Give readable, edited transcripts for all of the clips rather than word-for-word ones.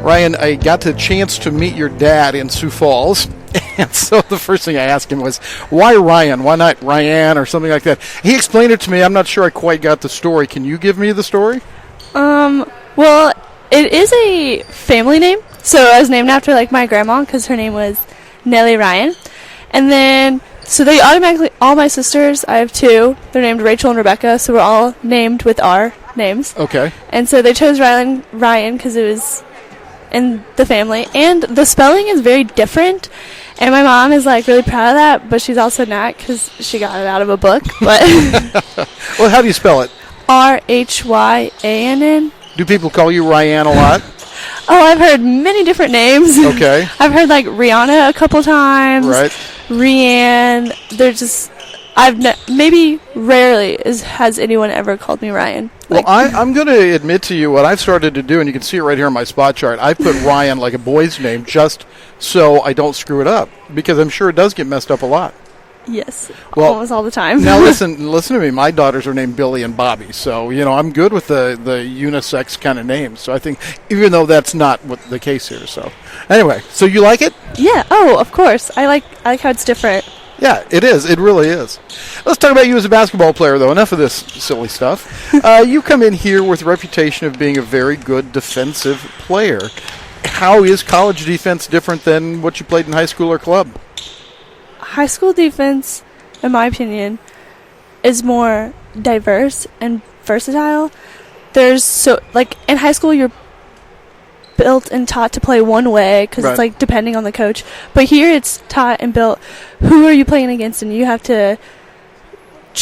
Rhyann, I got the chance to meet your dad in Sioux Falls. And so the first thing I asked him was, why Rhyann? Why not Rhyann or something like that? He explained it to me. I'm not sure I quite got the story. Can you give me the story? Well, it is a family name. So I was named after, like, my grandma because her name was Nellie Rhyann. And then, so they automatically, all my sisters, I have two. They're named Rachel and Rebecca, so we're all named with our names. Okay. And so they chose Rhyann because it was in the family. And the spelling is very different. And my mom is, like, really proud of that, but she's also not because she got it out of a book. But Well, how do you spell it? Rhyann. Do people call you Rhyann a lot? Oh, I've heard many different names. Okay. I've heard, like, Rihanna a couple times. Right. Rhyann. They're just, maybe rarely has anyone ever called me Rhyann. Well, I'm going to admit to you what I've started to do, and you can see it right here on my spot chart. I put Rhyann like a boy's name just so I don't screw it up, because I'm sure it does get messed up a lot. Yes, well, almost all the time. Now listen to me. My daughters are named Billy and Bobby, so I'm good with the unisex kind of names. So I think, even though that's not what the case here. So anyway, so you like it? Yeah. Oh, of course. I like how it's different. Yeah, it is. It really is. Let's talk about you as a basketball player, though. Enough of this silly stuff. You come in here with a reputation of being a very good defensive player. How is college defense different than what you played in high school or club? High school defense, in my opinion, is more diverse and versatile. There's in high school you're built and taught to play one way because right. It's like depending on the coach. But here it's taught and built who are you playing against, and you have to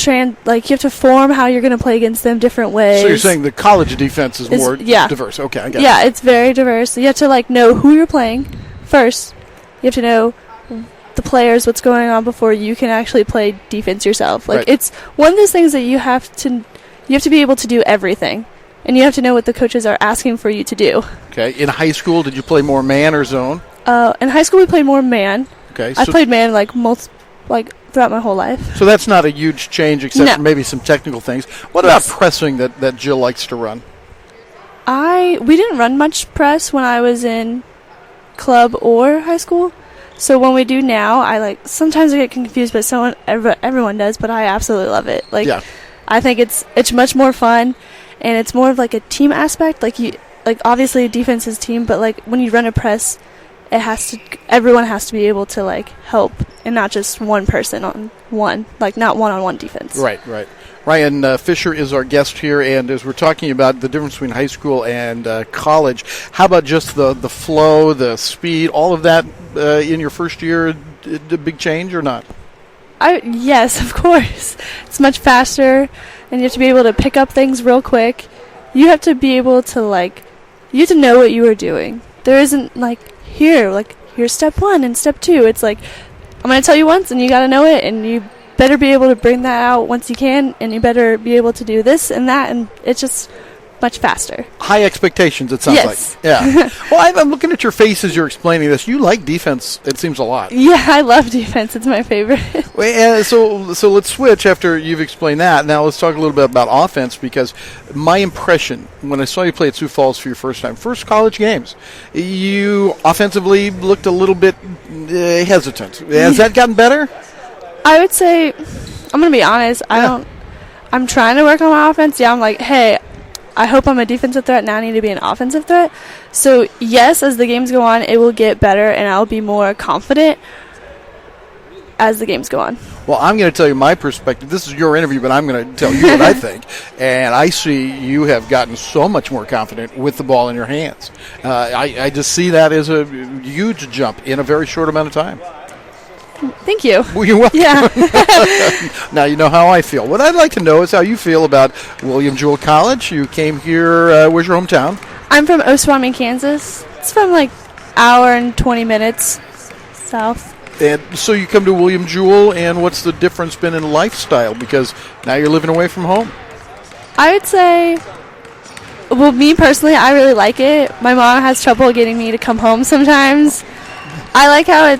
you have to form how you're going to play against them different ways. So you're saying the college defense is more diverse. Okay, I got it. Yeah, it's very diverse. You have to know who you're playing first. You have to know the players, what's going on before you can actually play defense yourself. Right. It's one of those things that you have to be able to do everything, and you have to know what the coaches are asking for you to do. Okay. In high school, did you play more man or zone? In high school we played more man. Okay. I played man throughout my whole life. So that's not a huge change except for maybe some technical things. What about pressing that Jill likes to run? We didn't run much press when I was in club or high school. So when we do now, sometimes I get confused, but everyone does, but I absolutely love it. I think it's much more fun, and it's more of like a team aspect. Obviously defense is team, but when you run a press, everyone has to be able to help, and not just one person on one, not one-on-one defense. Right. Rhyann Fisher is our guest here, and as we're talking about the difference between high school and college, how about just the flow, the speed, all of that in your first year, a big change or not? Yes, of course. It's much faster, and you have to be able to pick up things real quick. You have to be able to, you have to know what you are doing. There isn't, here's step 1 and step 2. It's I'm going to tell you once, and you got to know it, and you better be able to bring that out once you can, and you better be able to do this and that, and it's just much faster. High expectations, it sounds like. Yeah. Well, I'm looking at your face as you're explaining this. You like defense, it seems a lot. Yeah, I love defense. It's my favorite. So let's switch after you've explained that. Now let's talk a little bit about offense, because my impression when I saw you play at Sioux Falls for your first college games, you offensively looked a little bit hesitant. Has that gotten better? I would say, I'm going to be honest, I'm trying to work on my offense. Yeah, I'm hey, I hope I'm a defensive threat, now I need to be an offensive threat. So, yes, as the games go on, it will get better, and I'll be more confident as the games go on. Well, I'm going to tell you my perspective. This is your interview, but I'm going to tell you what I think. And I see you have gotten so much more confident with the ball in your hands. I just see that as a huge jump in a very short amount of time. Thank you. Well, you're welcome. Yeah. Now you know how I feel. What I'd like to know is how you feel about William Jewell College. You came here. Where's your hometown? I'm from Osawatomie, Kansas. It's from hour and 20 minutes south. And so you come to William Jewell, and what's the difference been in lifestyle? Because now you're living away from home. I would say, well, me personally, I really like it. My mom has trouble getting me to come home sometimes. I like how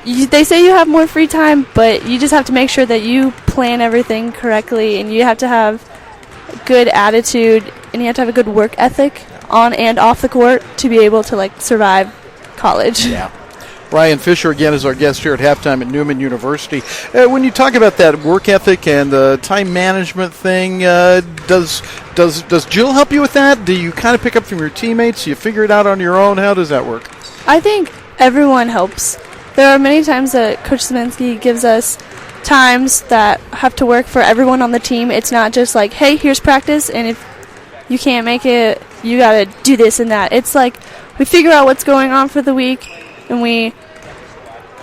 they say you have more free time, but you just have to make sure that you plan everything correctly, and you have to have good attitude, and you have to have a good work ethic. on and off the court to be able to like survive college. Yeah. Rhyann Fisher again is our guest here at halftime at Newman University. When you talk about that work ethic and the time management thing, does Jill help you with that? Do you kind of pick up from your teammates? Do you figure it out on your own? How does that work? I think everyone helps. There are many times that Coach Szymanski gives us times that have to work for everyone on the team. It's not just like, hey, here's practice, and if you can't make it, you got to do this and that. It's like we figure out what's going on for the week, and we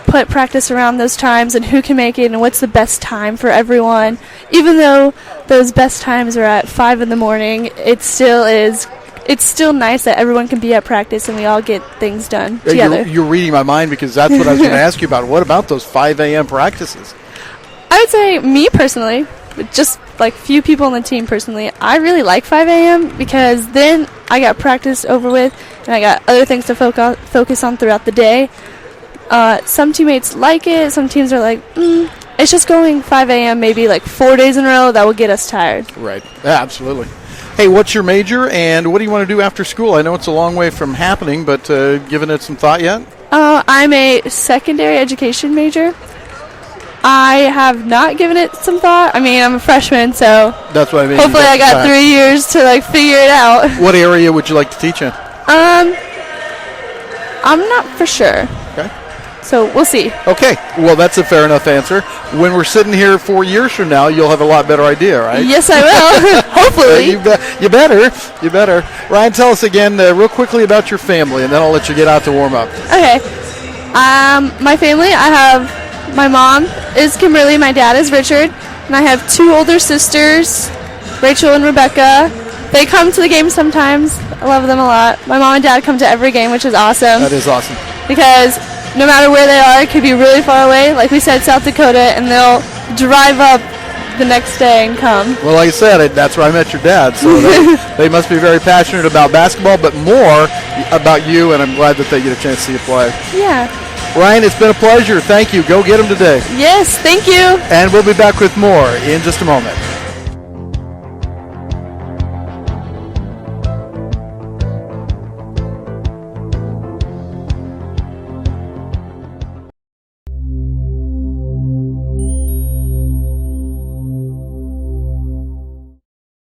put practice around those times and who can make it and what's the best time for everyone. Even though those best times are at 5 in the morning, it's still nice that everyone can be at practice and we all get things done together. You're reading my mind, because that's what I was going to ask you about. What about those 5 a.m. practices? I would say me personally, just like few people on the team personally, I really like 5 a.m. because then I got practice over with and I got other things to focus on throughout the day. Some teammates like it. Some teams are like, it's just going 5 a.m. maybe like 4 days in a row. That will get us tired. Right. Yeah, absolutely. Hey, what's your major and what do you want to do after school? I know it's a long way from happening, but given it some thought yet? I'm a secondary education major. I have not given it some thought. I mean, I'm a freshman, so that's what I mean. Hopefully I got 3 years to like figure it out. What area would you like to teach in? I'm not for sure. Okay. So we'll see. Okay. Well, that's a fair enough answer. When we're sitting here 4 years from now, you'll have a lot better idea, right? Yes, I will. Hopefully. You better. Rhyann, tell us again real quickly about your family, and then I'll let you get out to warm up. Okay. My family, I have my mom is Kimberly, my dad is Richard, and I have 2 older sisters, Rachel and Rebecca. They come to the game sometimes. I love them a lot. My mom and dad come to every game, which is awesome. That is awesome. Because no matter where they are, it could be really far away, like we said, South Dakota, and they'll drive up the next day and come. Well, like I said, that's where I met your dad, so they must be very passionate about basketball, but more about you, and I'm glad that they get a chance to see you play. Yeah. Rhyann, it's been a pleasure. Thank you. Go get them today. Yes, thank you. And we'll be back with more in just a moment.